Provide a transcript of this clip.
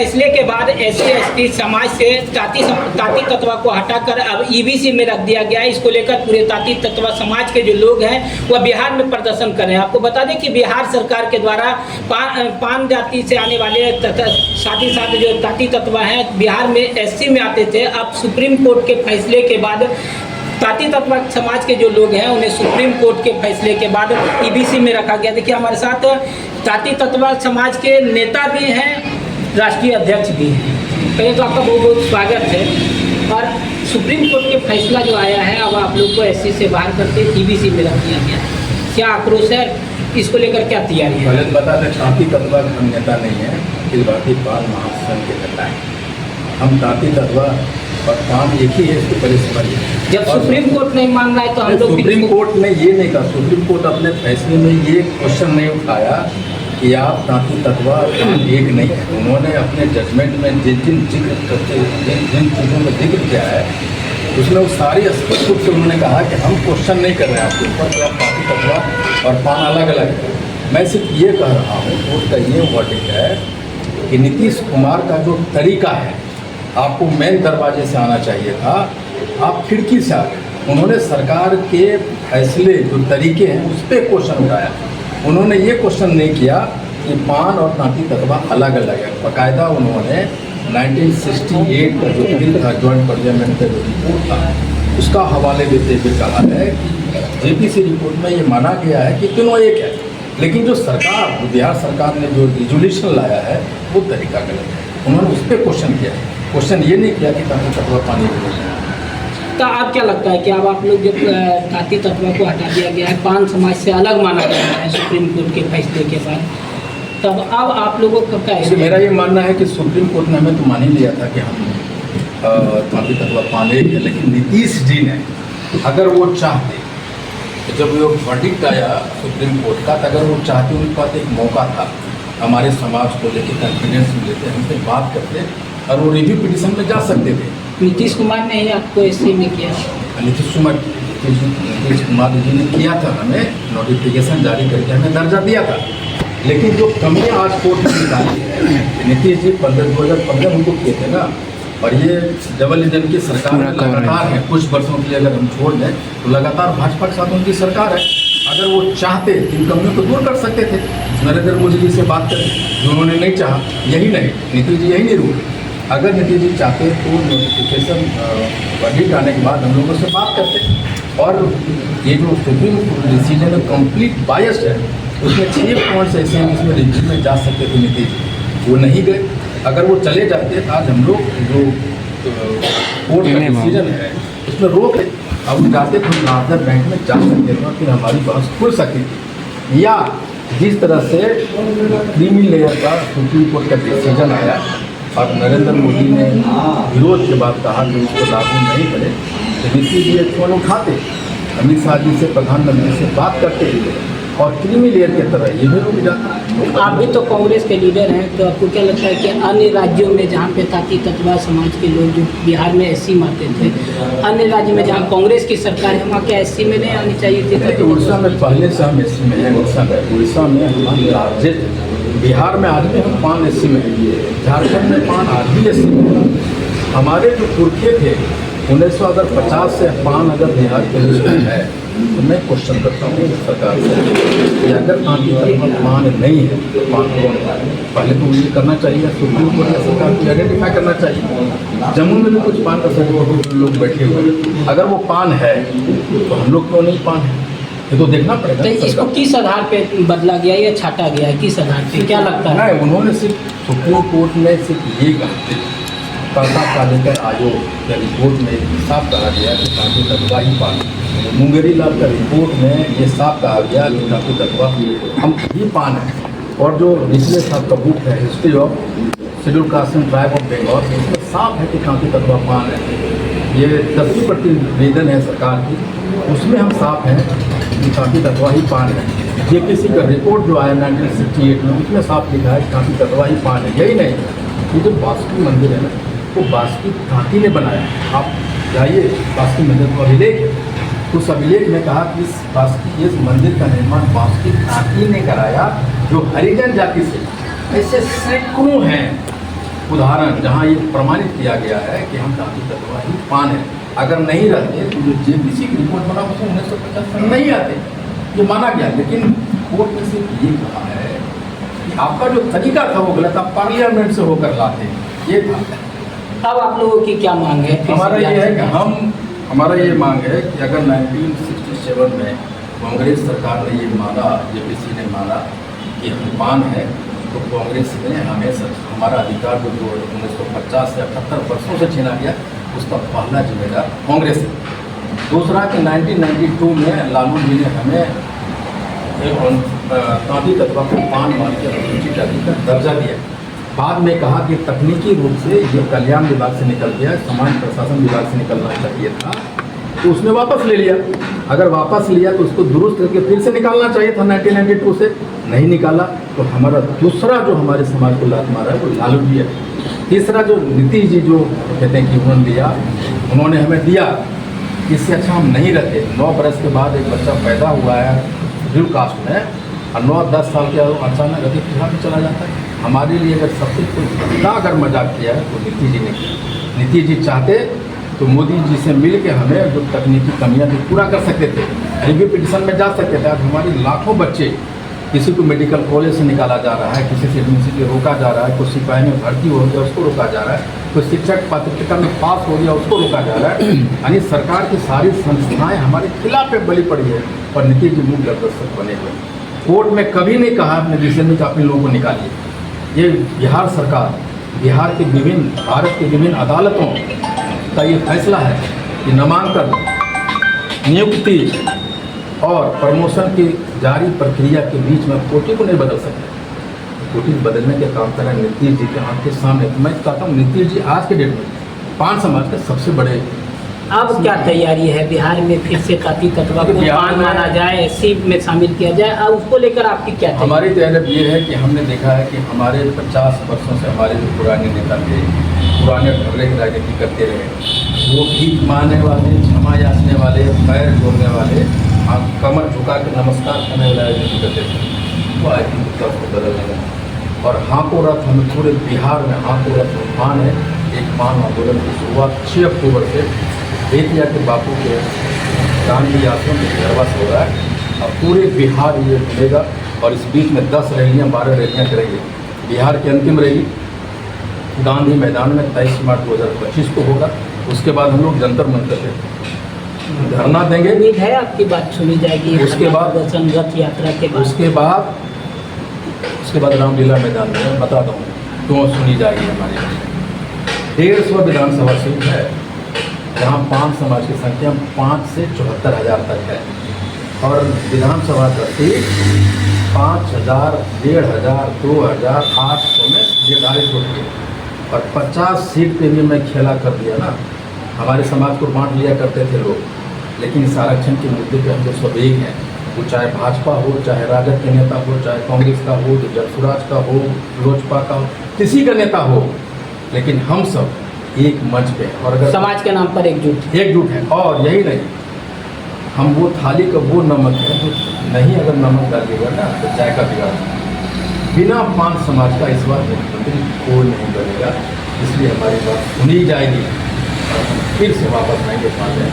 फैसले के बाद SC/ST समाज से ताती तत्व को हटाकर अब EBC में रख दिया गया है। इसको लेकर पूरे ताती तत्व समाज के जो लोग हैं वह बिहार में प्रदर्शन कर रहे हैं। आपको बता दें कि बिहार सरकार के द्वारा पान जाति से आने वाले साथ ही साथ जो ताती तत्व हैं बिहार में SC में आते थे, अब सुप्रीम कोर्ट के फैसले के बाद ताती तत्व समाज के जो लोग हैं उन्हें सुप्रीम कोर्ट के फैसले के बाद EBC में रखा गया। देखिए हमारे साथ ताती तत्व समाज के नेता भी हैं, राष्ट्रीय अध्यक्ष भी हैं। पहले तो आपका बहुत बहुत स्वागत है। और सुप्रीम कोर्ट के फैसला जो आया है, अब आप लोग को SC से बाहर करके EBC में रख दिया गया है, क्या आक्रोश है, इसको लेकर क्या तैयारी है? पहले बता दें, ताती तत्व हम नेता नहीं है, अखिल भारतीय पान महासंघ के नेता है। हम ताती तत्व और पान एक ही है, इसको पहले समझिए। जब सुप्रीम कोर्ट नहीं मान रहा है तो हम लोग सुप्रीम कोर्ट ने ये नहीं कहा, सुप्रीम कोर्ट अपने फैसले में ये क्वेश्चन नहीं उठाया कि आप ताती तत्व एक नहीं है। उन्होंने अपने जजमेंट में जिन चीज़ों में जिक्र किया है उसमें वो सारी स्पष्ट रूप से उन्होंने कहा कि हम क्वेश्चन नहीं कर रहे हैं आपके ऊपर कि आप ताती तत्व और पान अलग अलग है। मैं सिर्फ ये कह रहा हूँ, कोर्ट का ये वर्डिक्ट है कि नीतीश कुमार का जो तरीका है, आपको मेन दरवाजे से आना चाहिए था, आप खिड़की से आ गए। उन्होंने सरकार के फैसले जो तरीके हैं उस पर क्वेश्चन उठाया। उन्होंने ये क्वेश्चन नहीं किया कि पान और ताती तत्व अलग अलग है। बाकायदा उन्होंने 1968 का जो बिल था, जॉइंट पार्लियामेंट का जो रिपोर्ट था, उसका हवाले देते हुए कहा है कि JPC रिपोर्ट में ये माना गया है कि तीनों एक है, लेकिन जो सरकार, बिहार सरकार ने जो रिजोल्यूशन लाया है वो तरीका गलत है। उन्होंने उस पर क्वेश्चन किया, क्वेश्चन ये नहीं किया कि ताती तत्व पानी है। तो आप क्या लगता है कि अब आप लोग जब ताती तत्व को हटा दिया गया है, पान समाज से अलग माना गया है सुप्रीम कोर्ट के फैसले के बाद, तब अब आप लोगों का क्या है? मेरा ये मानना है कि सुप्रीम कोर्ट ने हमें तो मान ही लिया था कि हम ताती तत्व पान एक है, लेकिन नीतीश जी ने अगर वो चाहते, तो जब वो वर्डिक्ट आया सुप्रीम कोर्ट का, तो अगर वो चाहते, उनके पास एक मौका था हमारे समाज को लेकर कॉन्फिडेंस लेते, हमसे बात करते और वो रिव्यू पिटिशन में जा सकते थे। नीतीश कुमार ने ही आपको SC में किया? नीतीश कुमार जी ने किया था, हमें नोटिफिकेशन जारी करके हमें दर्जा दिया था। लेकिन जो कमियाँ आज कोर्ट ने निकाली है, नीतीश जी 2015 उनको किए थे ना, और ये डबल इंजन की सरकार लगातार है, कुछ वर्षों के लिए अगर हम छोड़ दें तो लगातार भाजपा के साथ उनकी सरकार है। अगर वो चाहते इन कमियों को दूर कर सकते थे, नरेंद्र मोदी जी से बात करें, जो उन्होंने नहीं चाहा, यही नहीं, नीतीश जी यही नहीं रुके। अगर नीतीश जी चाहते तो नोटिफिकेशन वर्डिक्ट आने के बाद हम लोगों से बात करते। और ये जो सुप्रीम डिसीजन है कंप्लीट बायस्ड है, उसमें 6 पॉइंट्स ऐसे हैं जिसमें रिव्यू में जा सकते थे नीतीश जी, वो नहीं गए। अगर वो चले जाते, आज हम लोग जो कोर्ट का डिसीजन है उसमें रोक है, अब वो जाते तो नाजर बैंक में जा सकते थे, फिर हमारी बहस खुल सकती थी। या जिस तरह से क्रीमी लेयर का सुप्रीम कोर्ट का डिसीजन आया और नरेंद्र मोदी ने विरोध के बाद कहा कि उसको लागू नहीं करें, तो नीतीश जी फोन उठाते, अमित शाह जी से, प्रधानमंत्री से बात करते और क्रीमी लेयर की तरह ये भी रुक जाता। आप भी तो कांग्रेस के लीडर हैं, तो आपको क्या लगता है कि अन्य राज्यों में जहाँ पे ताती तत्व समाज के लोग जो बिहार में SC में आते थे, अन्य राज्य में जहाँ कांग्रेस की सरकार है वहाँ क्या SC में नहीं आनी चाहिए थी? उड़ीसा में पहले से हम SC में हैं, उड़ीसा में हम लार्जेस्ट, बिहार में आज भी हम पान SC में हैं, झारखंड में पान आज भी SC में है। हमारे जो पुरखे थे 1950 से पान अगर बिहार के लिस्ट में है, तो मैं क्वेश्चन करता हूँ सरकार से कि अगर ताती तत्व पान नहीं है तो पान कौन है? पहले तो ये करना चाहिए, सुप्रीम कोर्ट या सरकार को आइडेंटिफाई करना चाहिए। जम्मू में भी कुछ पान का सर्टिफिकेट लोग बैठे हुए हैं, अगर वो पान है तो हम लोग क्यों नहीं पान है? ये तो देखना पड़ेगा। तो इसको किस आधार पे बदला गया या छाटा गया है, किस आधार पे, क्या लगता है? उन्होंने सिर्फ सुप्रीम कोर्ट में सिर्फ ये कहा, टाटा कालेकर आयोग के रिपोर्ट में साफ कहा गया कि ताती तत्व ही पान। मुंगेरी लाल का रिपोर्ट में ये साफ कहा गया कि ताती तत्व हम ही पान है। और जो निचले साहब का बुक है, history of schedule caste and tribe of Bengal, उसमें साफ है कि ताती तत्व पान है। ये 10वीं प्रतिवेदन है सरकार की, उसमें हम साफ हैं कि ताती तत्व ही पान है। JPC का रिपोर्ट जो आया 1968 में, उसमें साफ लिखा है कि ताती तत्व ही पान है। यही नहीं, ये जो बासुकी मंदिर है ना, वो बासुकी ताती ने बनाया। आप जाइए बासुकी मंदिर को अभिलेख है, उस अभिलेख में कहा कि इस मंदिर का निर्माण बासुकी ताती ने कराया, जो हरिजन जाति से ऐसे सैकड़ों हैं उदाहरण जहाँ ये प्रमाणित किया गया है कि हम जाति तत्व ही पान है। अगर नहीं रहते तो जो जेपीसी की रिपोर्ट बना उसमें 1950 में नहीं आते, ये माना गया। लेकिन कोर्ट ने सिर्फ ये कहा है कि आपका जो तरीका था वो गलत, आप पार्लियामेंट से होकर लाते, ये था। अब आप लोगों की क्या मांग है? हमारा ये है कि हमारा ये मांग है कि अगर 1967 में कांग्रेस सरकार ने ये माना, जेपीसी ने माना कि हम पान है, तो कांग्रेस ने हमें हमारा अधिकार जो 1950 से 78 वर्षों से छीना गया, उसका पहला जिम्मेदार कांग्रेस है। दूसरा कि 1992 में लालू जी ने हमें तांती तत्वा को पान मान के अनुसूचित जाति का दर्जा दिया। बाद में कहा कि तकनीकी रूप से ये कल्याण विभाग से निकल गया, समाज प्रशासन विभाग से निकलना चाहिए था, तो उसने वापस ले लिया। अगर वापस लिया तो उसको दुरुस्त करके फिर से निकालना चाहिए था 1992 से, नहीं निकाला। तो हमारा दूसरा जो हमारे समाज को लात मारा है वो लालू जी है। तीसरा जो नीतीश जी जो कहते हैं कि उन्होंने दिया, उन्होंने हमें दिया, इससे अच्छा हम नहीं रहते। 9 बरस के बाद एक बच्चा पैदा हुआ है शेड्यूल कास्ट में, और 9-10 साल के अचानक अधिक बिहार में चला जाता है। हमारे लिए अगर सबसे कोई बड़ा अगर मजाक किया है तो नीतीश जी ने किया। नीतीश जी चाहते तो मोदी जी से मिल के हमें जो तकनीकी कमियां थी पूरा कर सकते थे, रिव्यू पिटिशन में जा सकते थे। आज हमारी लाखों बच्चे, किसी को मेडिकल कॉलेज से निकाला जा रहा है, किसी से यूनिवर्सिटी रोका जा रहा है, कोई सिपाही में भर्ती हो गया उसको रोका जा रहा है, कोई शिक्षक पात्रता में पास हो गया उसको रोका जा रहा है। यानी सरकार की सारी संस्थाएं हमारे खिलाफ पे बली पड़ी है और नीतीश जी मुख्य दर्शक बने हुए। कोर्ट में कभी नहीं कहा अपने डिसीजन में अपने लोगों को निकालिए। ये बिहार सरकार, बिहार के विभिन्न, भारत के विभिन्न अदालतों का ये फैसला है कि नामांकन, नियुक्ति और प्रमोशन की जारी प्रक्रिया के बीच में कोर्ट को नहीं बदल सकते। कोर्ट बदलने के काम कर रहे हैं नीतीश जी के हाथ के सामने। तो मैं कहता हूँ नीतीश जी आज के डेट में पान समाज के सबसे बड़े। अब क्या तैयारी है बिहार में फिर से तांती तत्वा को पान माना जाए, एससी में शामिल किया जाए, अब उसको लेकर आपकी क्या तैयारी? हमारी तैयारी ये है कि हमने देखा है कि हमारे 50 वर्षों से हमारे जो पुराने नेता थे, पुराने झगड़े की राजनीति करते रहे, वो भीख मांगने वाले, क्षमा याचने वाले, पैर जोड़ने वाले, कमर झुका के नमस्कार करने वाले राजनीति करते थे, वो आज उसको बदलने लगा। और हाँको रथ हमें पूरे बिहार में हाँको रथ पान है। एक पान आंदोलन की शुरुआत 6 अक्टूबर से बेतिया के बापू के गांधी आश्रम में निर्वास हो रहा है और पूरे बिहार ये मिलेगा। और इस बीच में 10 रैलियाँ 12 रैलियाँ करेंगे। बिहार की अंतिम रैली गांधी मैदान में 23 मार्च 2025 को होगा। उसके बाद हम लोग जंतर मंतर पे धरना देंगे। उम्मीद है आपकी बात सुनी जाएगी उसके बाद दर्शन रथ यात्रा के बाद? उसके बाद रामलीला मैदान में बता दूँ तो सुनी जाएगी हमारी। 150 विधानसभा सीट है जहाँ पान समाज की संख्या 5 से 74,000 तक है और विधानसभा का सीट 5,000, 1,500, 2,800 में निर्धारित होती है। और 50 सीट पे भी मैं खेला कर दिया ना। हमारे समाज को बांट लिया करते थे लोग, लेकिन इस आरक्षण के मुद्दे पे हम लोग सब एक हैं। वो चाहे भाजपा हो, चाहे राजद के नेता हो, चाहे कांग्रेस का हो, जनसुराज का हो, लोजपा का हो, किसी का नेता हो, लेकिन हम सब एक मंच पे। और अगर समाज के नाम पर एकजुट है। और यही नहीं, हम वो थाली का वो नमक है जो नहीं अगर नमक डालिएगा ना तो जायका बिगाड़। बिना पान समाज का इस बार मुख्यमंत्री कोई नहीं बनेगा। इसलिए हमारी बात सुनी जाएगी और हम फिर से वापस आएंगे पान में।